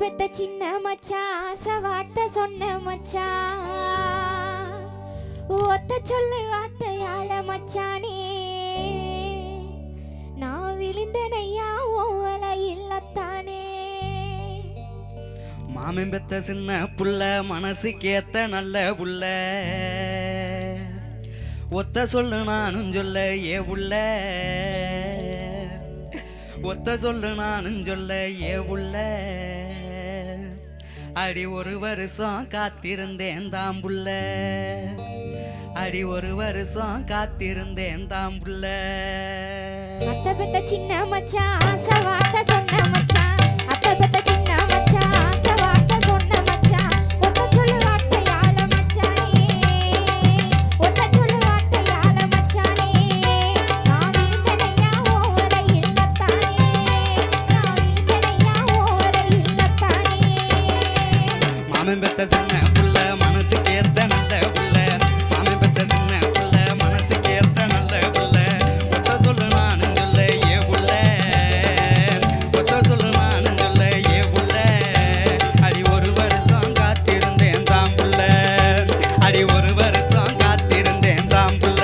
பெத்த சின்ன மச்சான் ஆசை வார்த்தை சொன்ன மச்சான் ஒத்த சொல்லு வார்த்தையால மச்சானே நான் விழுந்தனையா ஓவல இல்லத்தானே மாமன் பெத்த சின்ன புள்ள மனசுக்கேத்த நல்ல புள்ள ஒத்த சொல்லு நானும் சொல்ல ஏ புள்ள ஒத்த சொல்லு நானும் சொல்ல ஏ புள்ள அடி ஒரு வருஷம் காத்திருந்தேன் தாம்புள்ள அடி ஒரு வருஷம் காத்திருந்தேன் தாம்புள்ள அத்தை பெத்த சின்ன மச்சான் ஆசை வார்த்தை சொன்ன மச்சான் அத்தை பெத்த சின்ன மச்சான் ஆசை வார்த்தை சொன்ன மச்சான் ஒத்த சொல்லு வார்த்தையால மச்சானே ஒத்த சொல்லு வார்த்தையால மச்சானே நான் விழுந்தனையா ஓவல இல்லத்தானே நான் விழுந்தனையா ஓவல இல்லத்தானே மாமன் பெத்த சின்ன புள்ள மனசுக்கேத்த நல்ல புள்ள மாமன் பெத்த சின்ன புள்ள மனசுக்கேத்த நல்ல புள்ள ஒத்த சொல்லு நானும் சொல்ல ஏ புள்ள ஒத்த சொல்லு நானும் சொல்ல ஏ புள்ள அடி ஒரு வருஷம் காத்திருந்தேன் தாம் புள்ள அடி ஒரு வருஷம் காத்திருந்தேன் தாம் புள்ள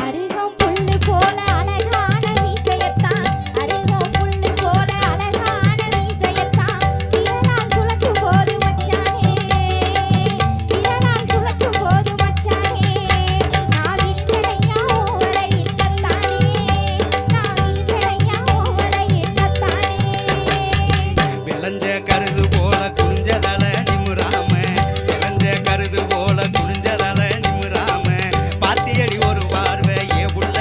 அருகம் புல்லு போல அழகான மீசையத்தான் அருகம் புல்லு போல அழகான மீசையத்தான் விரலால் சுழற்றும் போது மச்சானே விரலால் சுழற்றும் போது மச்சானே நான் விழுந்தனையா ஓவல இல்லத்தானே நான் விழுந்தனையா ஓவல இல்லத்தானே விளைஞ்ச கருது போல குனிஞ்சதல நிமுறாம விளைஞ்ச கருது போல குனிஞ்சதல நிமுறாம பாத்தியடி ஒரு பார்வை ஏ புள்ள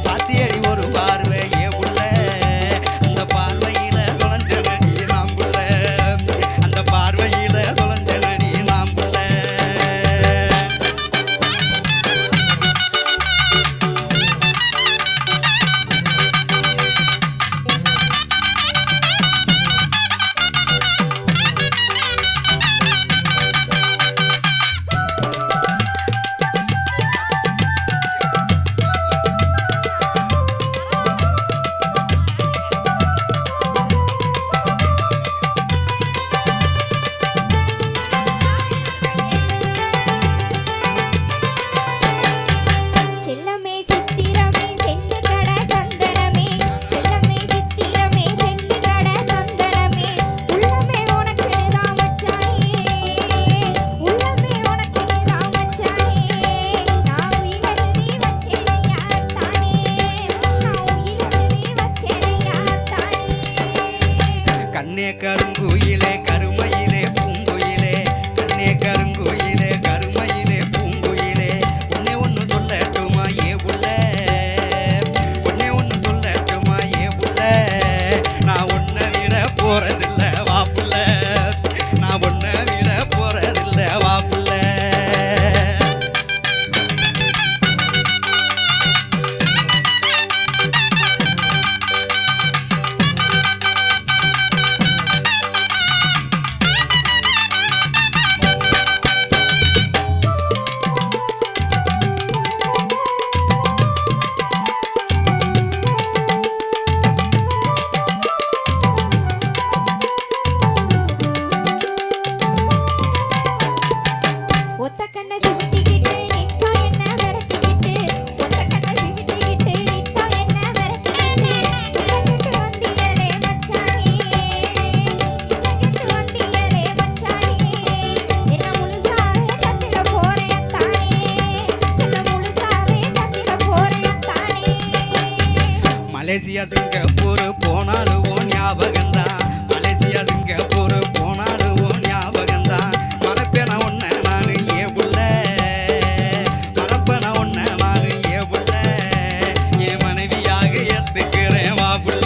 பாத்தியடி ஒரு பார்வை ஏ புள்ள அந்த பார்வையில தொலைஞ்ச நடி நாம் புள்ள அந்த பார்வையில தொலைஞ்ச நடி நாம் புள்ள செல்லமே சித்திரமே செண்டு கட சந்தனமே செல்லமே சித்திரமே செண்டு கட சந்தனமே உள்ளமே உனக்குதான் மச்சானே உள்ளமே உனக்குதான் மச்சானே நான் உயிரெழுதி வச்சேனையா தானே நான் உயிரெழுதி வச்சேனையா தானே கண்ணே கருங்குயிலே கருமையிலே பூங்குயிலே கண்ணே கருங்குயிலே கருமையிலே பூங்குயிலே ஒன்னே ஒன்னு சொல்லட்டுமா ஏ புள்ள ஒன்னே ஒன்னு சொல்லட்டுமா ஏ புள்ள நான் உன்னை விட போறதில்ல வா புள்ள நான் உன்னை விட போறதில்ல வா புள்ள ஒத்த கண்ணை சிமிட்டிக்கிட்டு நித்தா என்ன விரட்டிக்கிட்டு ஒத்த கண்ணை சிமிட்டிக்கிட்டு நித்தா என்ன விரட்டிக்கிட்டு உள்ளங்கிட்டு வந்தியலே மச்சானே உள்ளங்கிட்டு வந்தியலே மச்சானே என்ன முழுசாவே தந்திட போறேன் தானே என்ன முழுசாவே தந்திட போறேன் தானே மலேசியா சிங்கப்பூர் போனாலும் ஓ ஞாபகம்தான் மலேசியா சிங்கப்பூர் போனாலும் ஓ ஞாபகம்தான் மறப்பேன ஒன்ன நானு ஏ புள்ள மறப்பேன ஒன்ன நானு ஏ புள்ள என் மனைவியாக ஏத்துக்கிறேன் வா புள்ள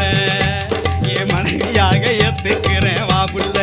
என் மனைவியாக ஏத்துக்கிறேன் வா புள்ள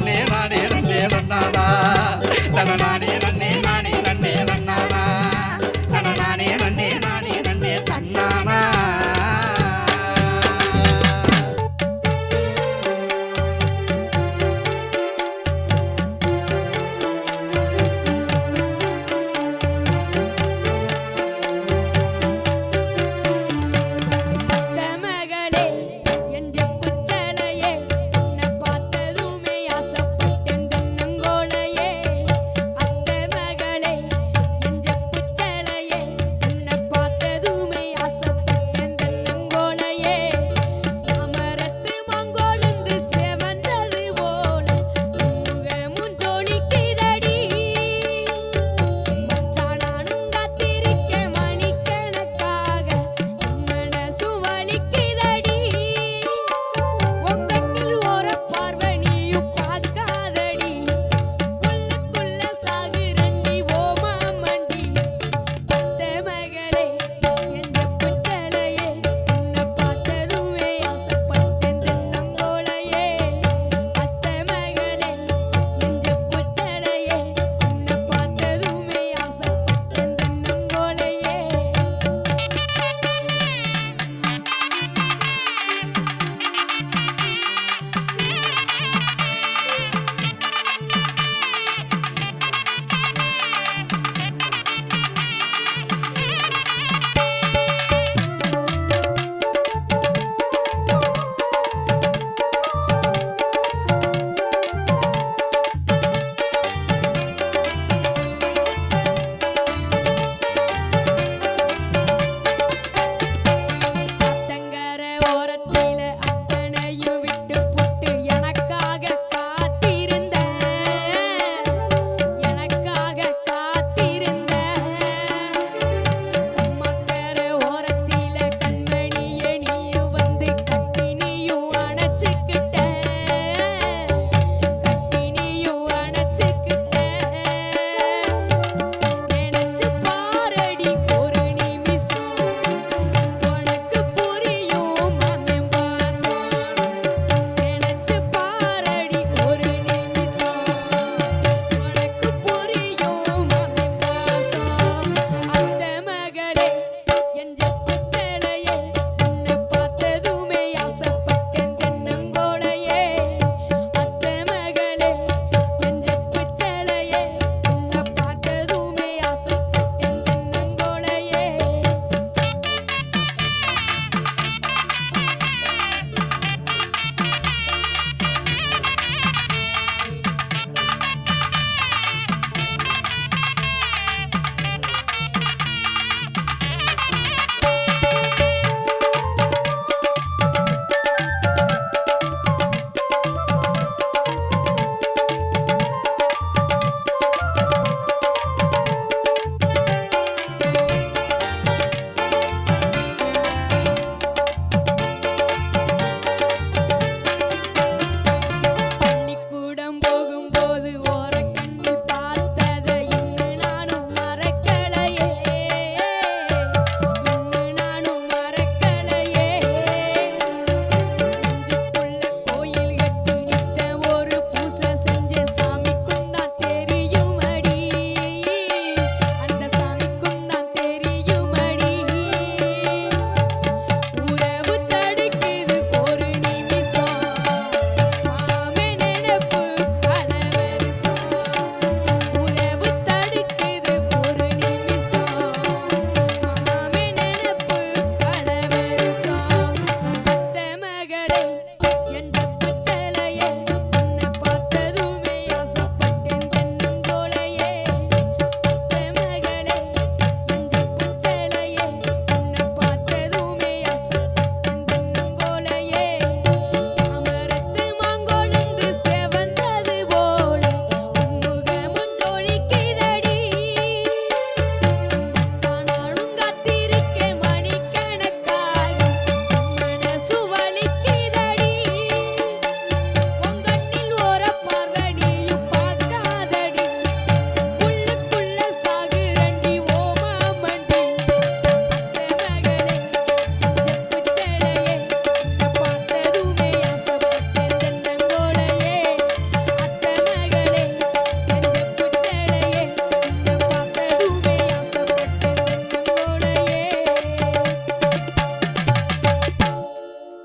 நன்னே நானே நன்னே நன்னானா தன